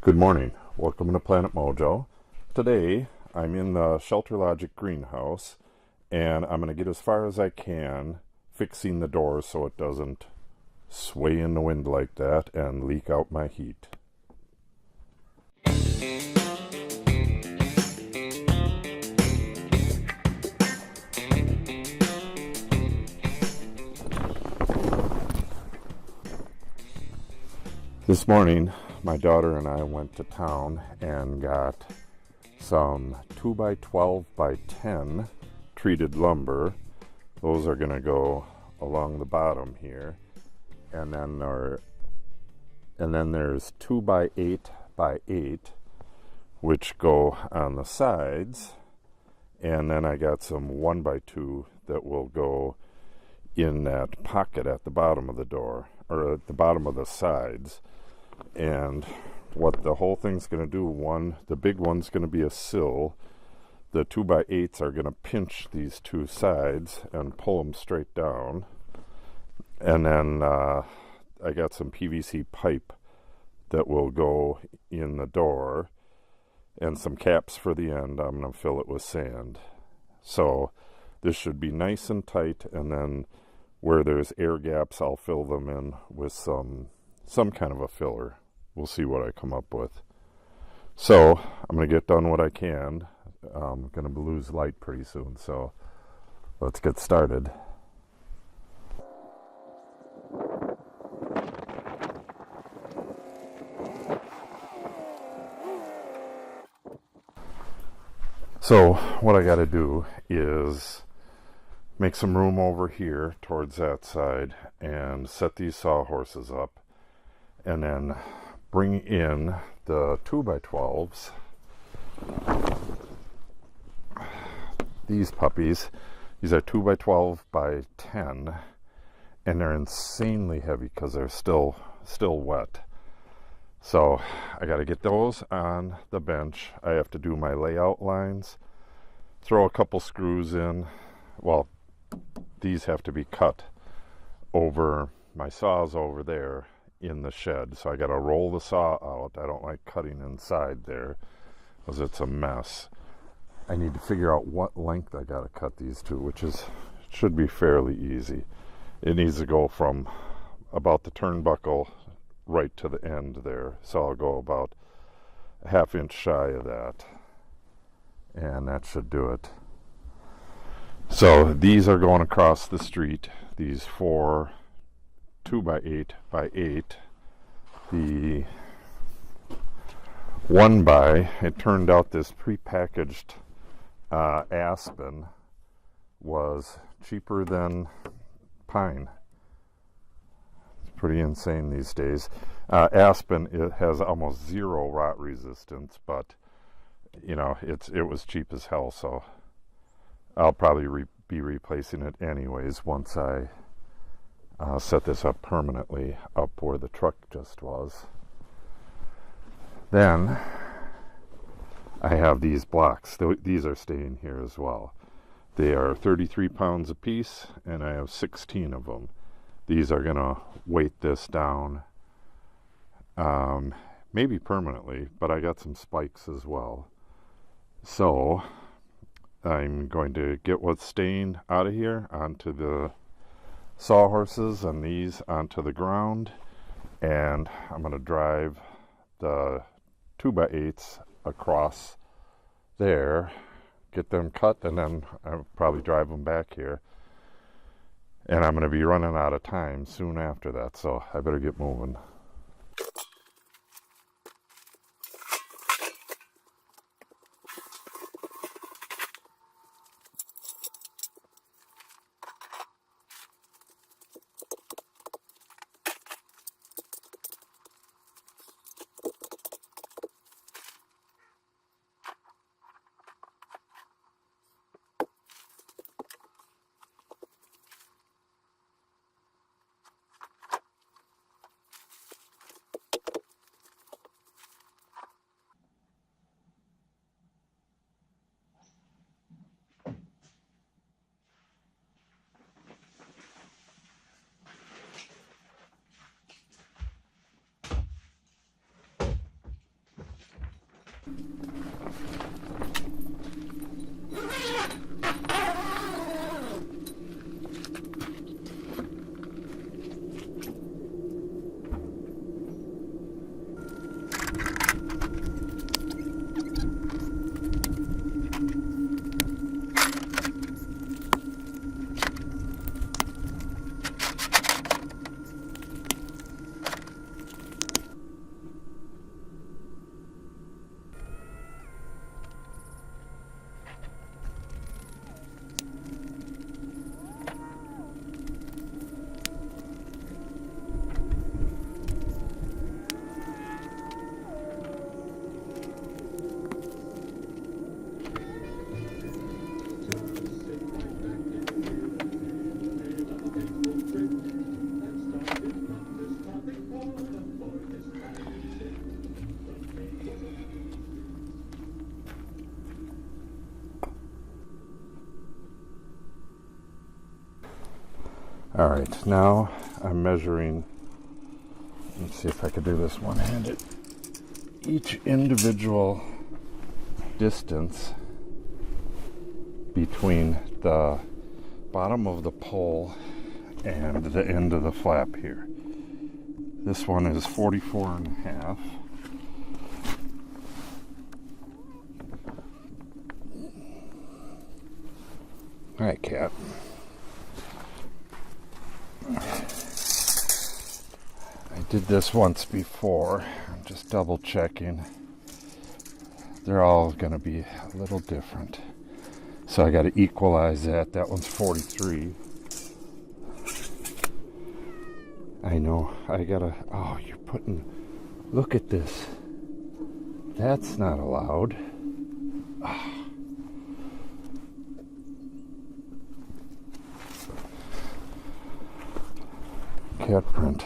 Good morning. Welcome to Planet Mojo. Today I'm in the ShelterLogic greenhouse and I'm going to get as far as I can fixing the door so it doesn't sway in the wind like that and leak out my heat. This morning my daughter and I went to town and got some 2x12 by 10 treated lumber. Those are going to go along the bottom here, and then there's 2x8 by 8 which go on the sides, and then I got some 1x2 that will go in that pocket at the bottom of the door, or at the bottom of the sides. And what the whole thing's going to do, the big one's going to be a sill. The 2x8s are going to pinch these two sides and pull them straight down. And then I got some PVC pipe that will go in the door, and some caps for the end. I'm going to fill it with sand. So this should be nice and tight, and then where there's air gaps, I'll fill them in with some kind of a filler. We'll see what I come up with. So I'm going to get done what I can. I'm going to lose light pretty soon, so let's get started. So what I got to do is make some room over here towards that side and set these sawhorses up, and then bring in the 2x12s. These puppies, these are 2x12 by 10, and they're insanely heavy because they're still wet. So I got to get those on the bench. I have to do my layout lines, throw a couple screws in. Well, these have to be cut over. My saw's over there in the shed, so I got to roll the saw out. I don't like cutting inside there because it's a mess. I need to figure out what length I got to cut these to, which should be fairly easy. It needs to go from about the turnbuckle right to the end there, so I'll go about a ½ inch shy of that, and that should do it. So these are going across the street, these 4 2x8 by 8. The 1x, it turned out this prepackaged aspen was cheaper than pine. It's pretty insane these days. Aspen, it has almost zero rot resistance, but you know, it was cheap as hell, so I'll probably be replacing it anyways once I set this up permanently up where the truck just was. Then I have these blocks. These are staying here as well. They are 33 pounds a piece, and I have 16 of them. These are going to weight this down, maybe permanently, but I got some spikes as well. So I'm going to get what's staying out of here onto the sawhorses and these onto the ground, and I'm going to drive the 2x8s across there, get them cut, and then I'll probably drive them back here, and I'm going to be running out of time soon after that, so I better get moving. All right, now I'm measuring, let's see if I can do this one-handed, each individual distance between the bottom of the pole and the end of the flap here. This one is 44.5. All right, cat. I did this once before. I'm just double checking. They're all going to be a little different. So I got to equalize that. That one's 43. I know. I got to... Oh, you're putting... Look at this. That's not allowed. Oh. Cat print.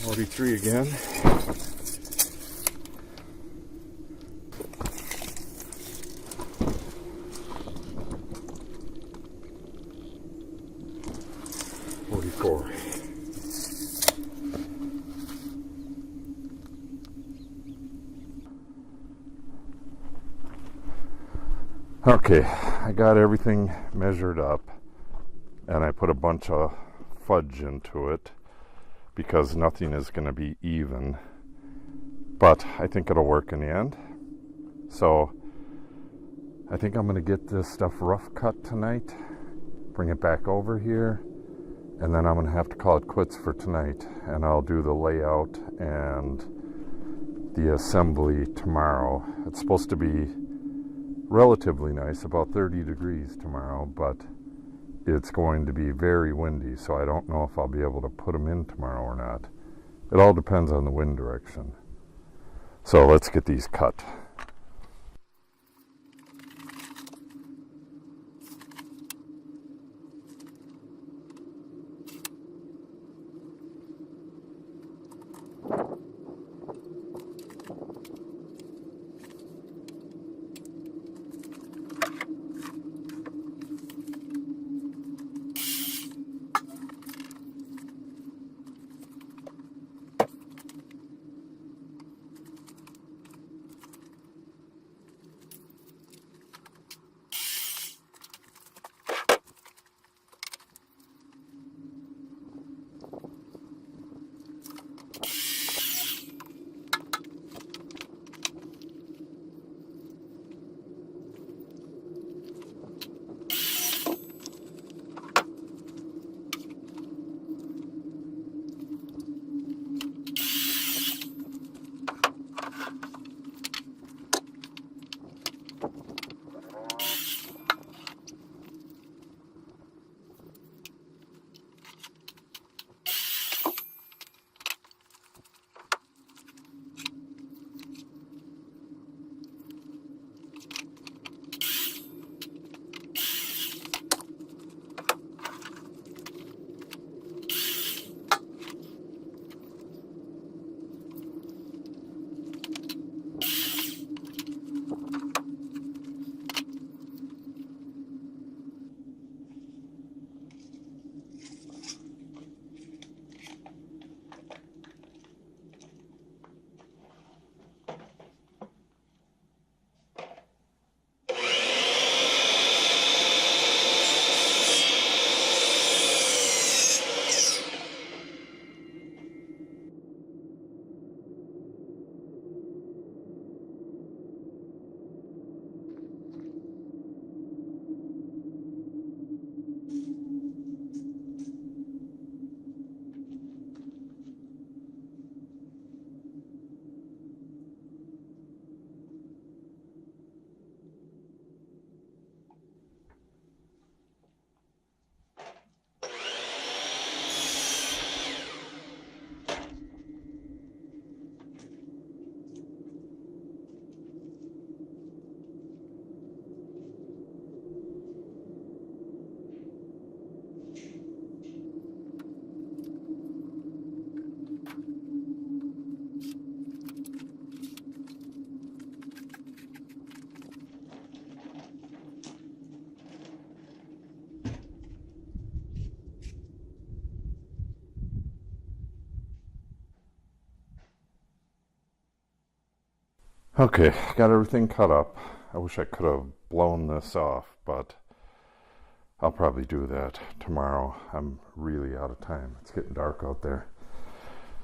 $43 again. $44. Okay, I got everything measured up, and I put a bunch of fudge into it because nothing is going to be even, but I think it'll work in the end. So I think I'm going to get this stuff rough cut tonight, bring it back over here, and then I'm going to have to call it quits for tonight, and I'll do the layout and the assembly tomorrow. It's supposed to be relatively nice, about 30 degrees tomorrow, but it's going to be very windy, so I don't know if I'll be able to put them in tomorrow or not. It all depends on the wind direction. So let's get these cut. Okay, got everything cut up. I wish I could have blown this off, but I'll probably do that tomorrow. I'm really out of time. It's getting dark out there.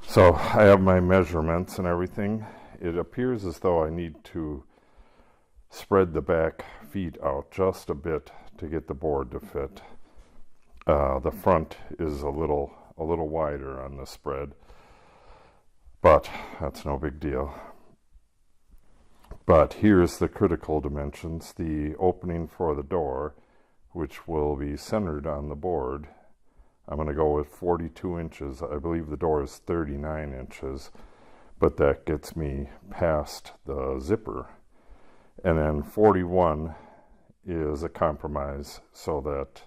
So I have my measurements and everything. It appears as though I need to spread the back feet out just a bit to get the board to fit. The front is a little wider on the spread, but that's no big deal. But here's the critical dimensions. The opening for the door, which will be centered on the board, I'm going to go with 42 inches. I believe the door is 39 inches, but that gets me past the zipper. And then 41 is a compromise so that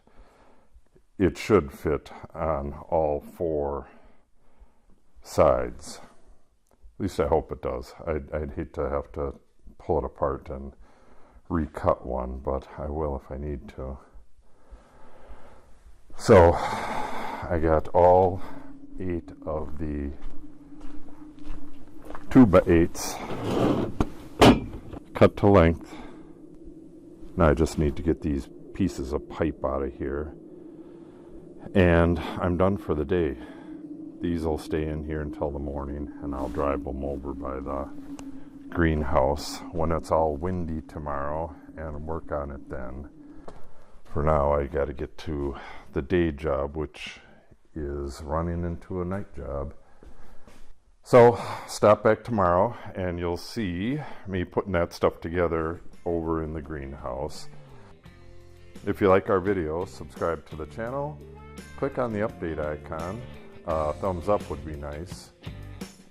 it should fit on all four sides. At least I hope it does. I'd hate to have to pull it apart and recut one, but I will if I need to. So I got all 8 of the 2x8s cut to length. Now I just need to get these pieces of pipe out of here, and I'm done for the day. These will stay in here until the morning, and I'll drive them over by the greenhouse when it's all windy tomorrow and work on it then. For now, I got to get to the day job, which is running into a night job. So stop back tomorrow and you'll see me putting that stuff together over in the greenhouse. If you like our video, subscribe to the channel, click on the update icon, thumbs up would be nice,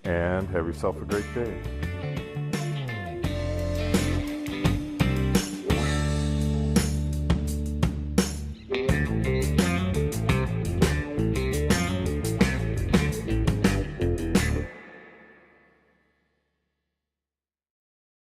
and have yourself a great day.